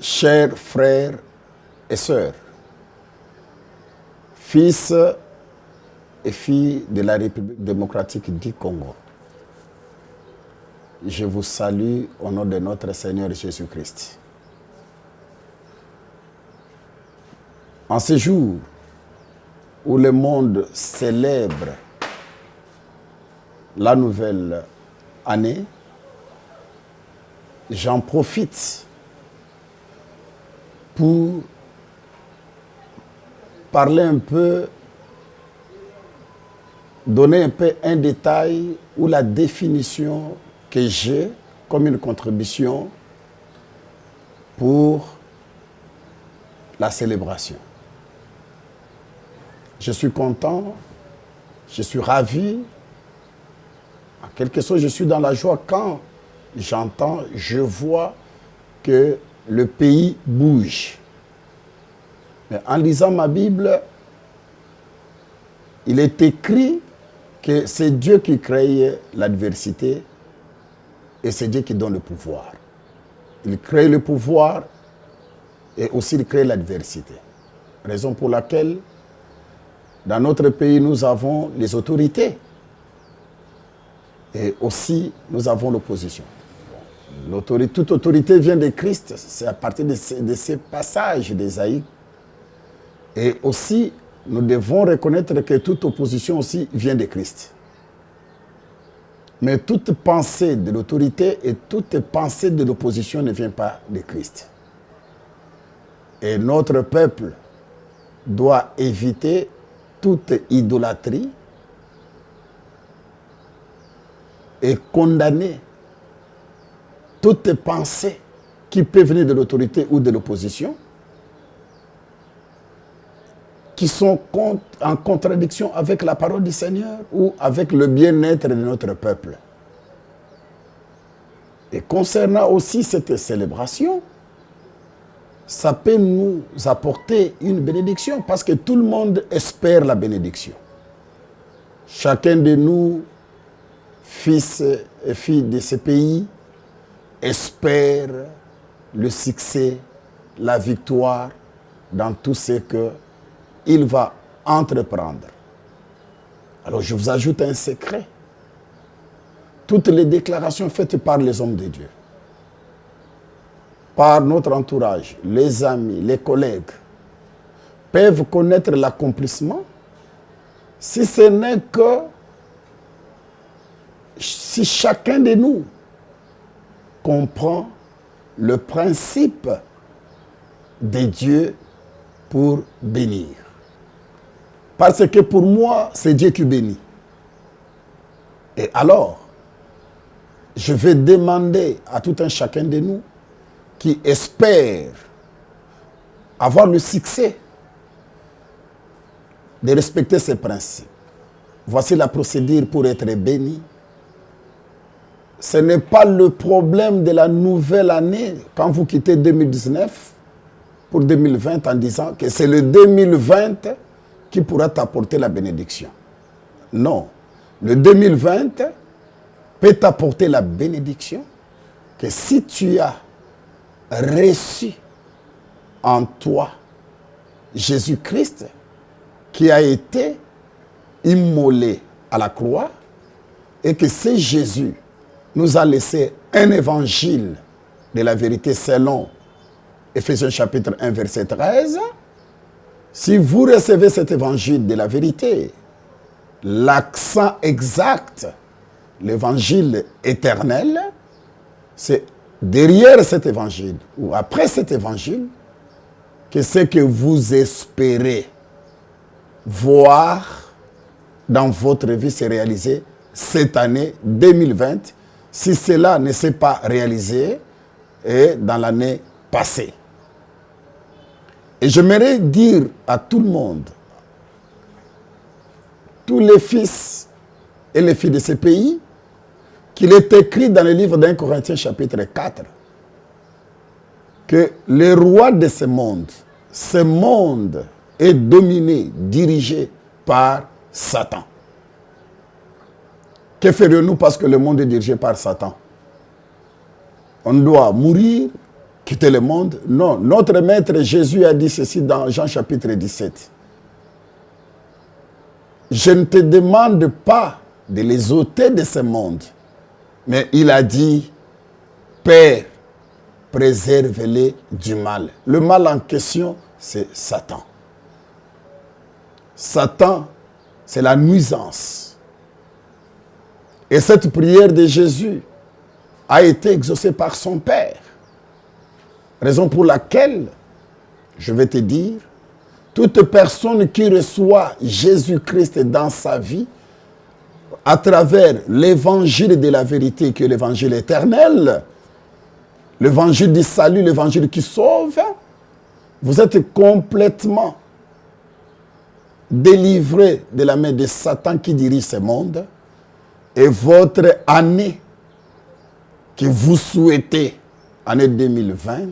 Chers frères et sœurs, fils et filles de la République démocratique du Congo, je vous salue au nom de notre Seigneur Jésus-Christ. En ce jour où le monde célèbre la nouvelle année, j'en profite pour parler un peu, donner un peu un détail ou la définition que j'ai comme une contribution pour la célébration. Je suis content, je suis ravi, en quelque sorte je suis dans la joie quand j'entends, je vois que le pays bouge. Mais en lisant ma Bible, il est écrit que c'est Dieu qui crée l'adversité et c'est Dieu qui donne le pouvoir. Il crée le pouvoir et aussi il crée l'adversité. Raison pour laquelle, dans notre pays, nous avons les autorités et aussi nous avons l'opposition. Toute autorité vient de Christ, c'est à partir de ces passages d'Ésaïe. Et aussi, nous devons reconnaître que toute opposition aussi vient de Christ. Mais toute pensée de l'autorité et toute pensée de l'opposition ne vient pas de Christ. Et notre peuple doit éviter toute idolâtrie et condamner toute pensée qui peut venir de l'autorité ou de l'opposition, qui sont en contradiction avec la parole du Seigneur ou avec le bien-être de notre peuple. Et concernant aussi cette célébration, ça peut nous apporter une bénédiction parce que tout le monde espère la bénédiction. Chacun de nous, fils et filles de ce pays, espère le succès, la victoire dans tout ce qu'il va entreprendre. Alors je vous ajoute un secret. Toutes les déclarations faites par les hommes de Dieu, par notre entourage, les amis, les collègues, peuvent connaître l'accomplissement si ce n'est que si chacun de nous comprend le principe de Dieu pour bénir. Parce que pour moi, c'est Dieu qui bénit. Et alors, je vais demander à tout un chacun de nous qui espère avoir le succès de respecter ces principes. Voici la procédure pour être béni. Ce n'est pas le problème de la nouvelle année quand vous quittez 2019 pour 2020 en disant que c'est le 2020 qui pourra t'apporter la bénédiction. Non, le 2020 peut t'apporter la bénédiction que si tu as reçu en toi Jésus-Christ qui a été immolé à la croix et que c'est Jésus nous a laissé un évangile de la vérité selon Éphésiens chapitre 1 verset 13. Si vous recevez cet évangile de la vérité, l'accent exact, l'évangile éternel, c'est derrière cet évangile ou après cet évangile que c'est que vous espérez voir dans votre vie se réaliser cette année 2020, si cela ne s'est pas réalisé dans l'année passée. Et j'aimerais dire à tout le monde, tous les fils et les filles de ce pays, qu'il est écrit dans le livre d'1 Corinthiens chapitre 4 que le roi de ce monde est dominé, dirigé par Satan. Que ferions-nous parce que le monde est dirigé par Satan? On doit mourir, quitter le monde. Non, notre maître Jésus a dit ceci dans Jean chapitre 17. Je ne te demande pas de les ôter de ce monde, mais il a dit, Père, préserve-les du mal. Le mal en question, c'est Satan. Satan, c'est la nuisance. Et cette prière de Jésus a été exaucée par son Père. Raison pour laquelle, je vais te dire, toute personne qui reçoit Jésus-Christ dans sa vie, à travers l'évangile de la vérité, qui est l'évangile éternel, l'évangile du salut, l'évangile qui sauve, vous êtes complètement délivré de la main de Satan qui dirige ce monde, et votre année que vous souhaitez, année 2020,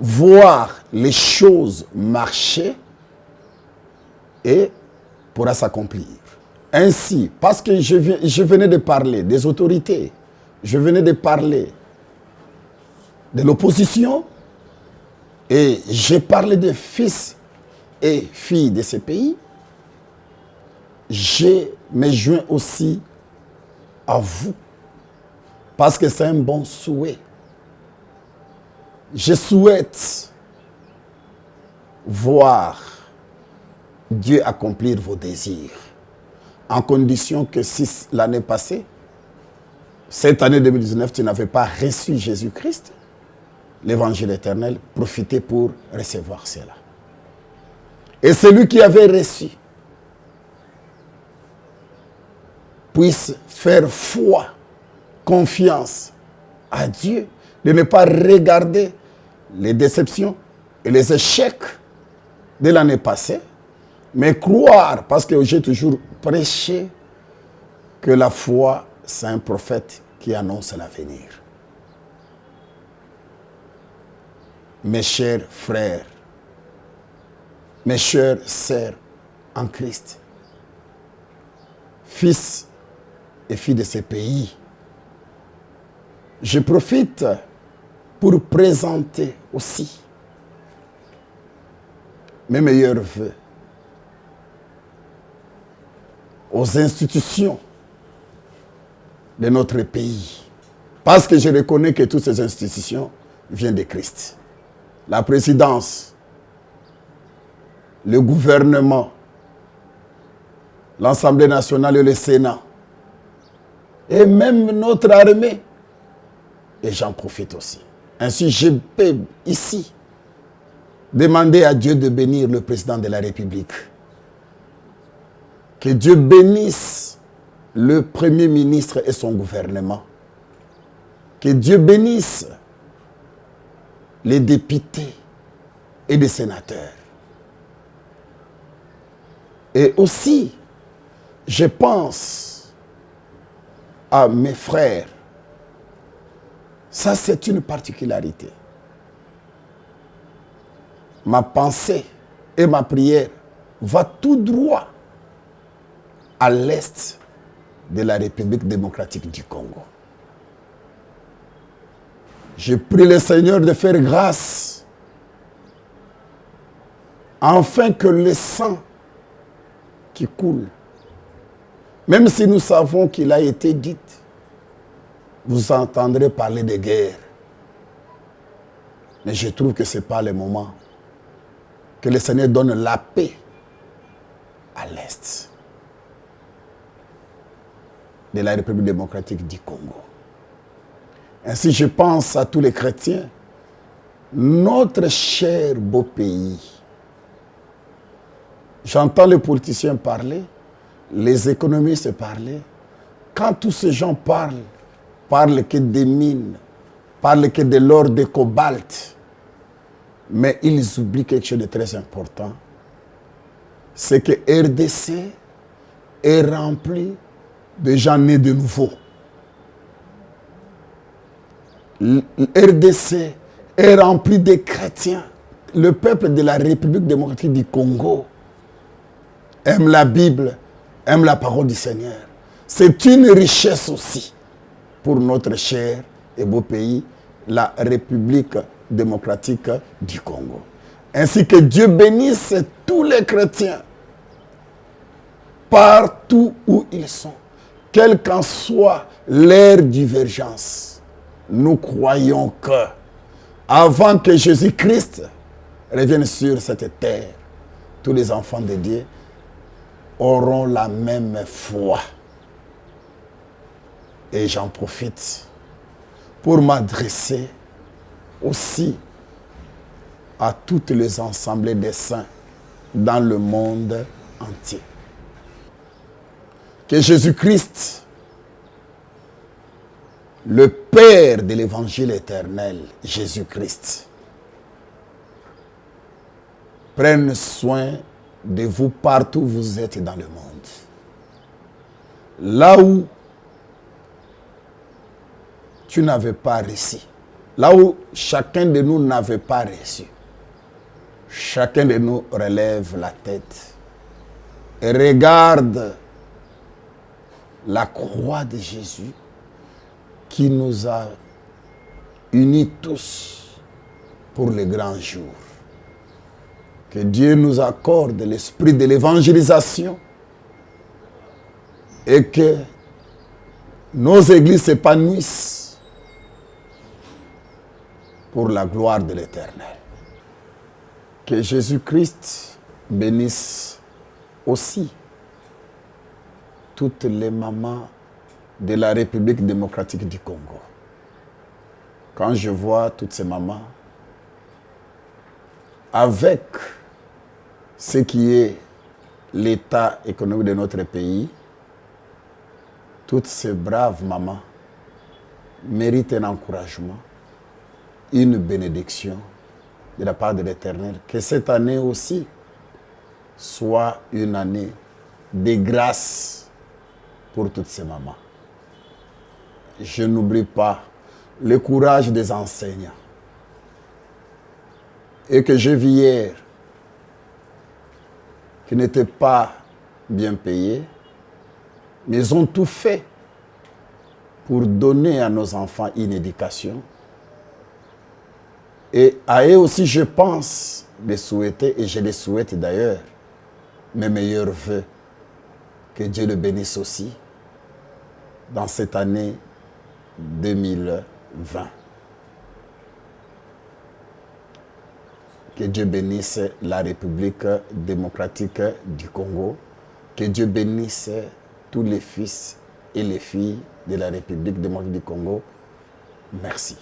voir les choses marcher et pourra s'accomplir. Ainsi, parce que je venais de parler des autorités, je venais de parler de l'opposition, et j'ai parlé des fils et filles de ces pays, je me joins aussi à vous, parce que c'est un bon souhait. Je souhaite voir Dieu accomplir vos désirs, en condition que si l'année passée, cette année 2019, tu n'avais pas reçu Jésus-Christ, l'évangile éternel, profitez pour recevoir cela. Et celui qui avait reçu puisse faire foi, confiance à Dieu, de ne pas regarder les déceptions et les échecs de l'année passée, mais croire, parce que j'ai toujours prêché que la foi, c'est un prophète qui annonce l'avenir. Mes chers frères, mes chères sœurs en Christ, fils et filles de ces pays, je profite pour présenter aussi mes meilleurs vœux aux institutions de notre pays. Parce que je reconnais que toutes ces institutions viennent de Christ. La présidence, le gouvernement, l'Assemblée nationale et le Sénat, et même notre armée. Et j'en profite aussi. Ainsi, je peux ici demander à Dieu de bénir le président de la République. Que Dieu bénisse le Premier ministre et son gouvernement. Que Dieu bénisse les députés et les sénateurs. Et aussi, je pense à mes frères. Ça, c'est une particularité. Ma pensée et ma prière va tout droit à l'est de la République démocratique du Congo. Je prie le Seigneur de faire grâce afin que le sang qui coule, même si nous savons qu'il a été dit, vous entendrez parler de guerre. Mais je trouve que ce n'est pas le moment. Que le Seigneur donne la paix à l'est de la République démocratique du Congo. Ainsi, je pense à tous les chrétiens. Notre cher beau pays. J'entends les politiciens parler, les économistes parler. Quand tous ces gens parlent que des mines, parlent que de l'or, de cobalt. Mais ils oublient quelque chose de très important. C'est que RDC est rempli de gens nés de nouveau. RDC est rempli de chrétiens. Le peuple de la République démocratique du Congo aime la Bible, aime la parole du Seigneur. C'est une richesse aussi pour notre cher et beau pays, la République démocratique du Congo. Ainsi que Dieu bénisse tous les chrétiens, partout où ils sont, quelle qu'en soit leur divergence. Nous croyons que, avant que Jésus-Christ revienne sur cette terre, tous les enfants de Dieu auront la même foi. Et j'en profite pour m'adresser aussi à toutes les assemblées des saints dans le monde entier. Que Jésus-Christ, le Père de l'évangile éternel, Jésus-Christ, prenne soin de vous partout où vous êtes dans le monde. Là où tu n'avais pas reçu, là où chacun de nous n'avait pas reçu, chacun de nous relève la tête et regarde la croix de Jésus qui nous a unis tous pour le grand jour. Que Dieu nous accorde l'esprit de l'évangélisation et que nos églises s'épanouissent pour la gloire de l'Éternel. Que Jésus-Christ bénisse aussi toutes les mamans de la République démocratique du Congo. Quand je vois toutes ces mamans, avec ce qui est l'état économique de notre pays, toutes ces braves mamans méritent un encouragement, une bénédiction de la part de l'Éternel. Que cette année aussi soit une année de grâce pour toutes ces mamans. Je n'oublie pas le courage des enseignants. Et que j'ai vu hier, qui n'étaient pas bien payés, mais ils ont tout fait pour donner à nos enfants une éducation. Et à eux aussi, je pense les souhaiter, et je les souhaite d'ailleurs, mes meilleurs vœux. Que Dieu le bénisse aussi dans cette année 2020. Que Dieu bénisse la République démocratique du Congo. Que Dieu bénisse tous les fils et les filles de la République démocratique du Congo. Merci.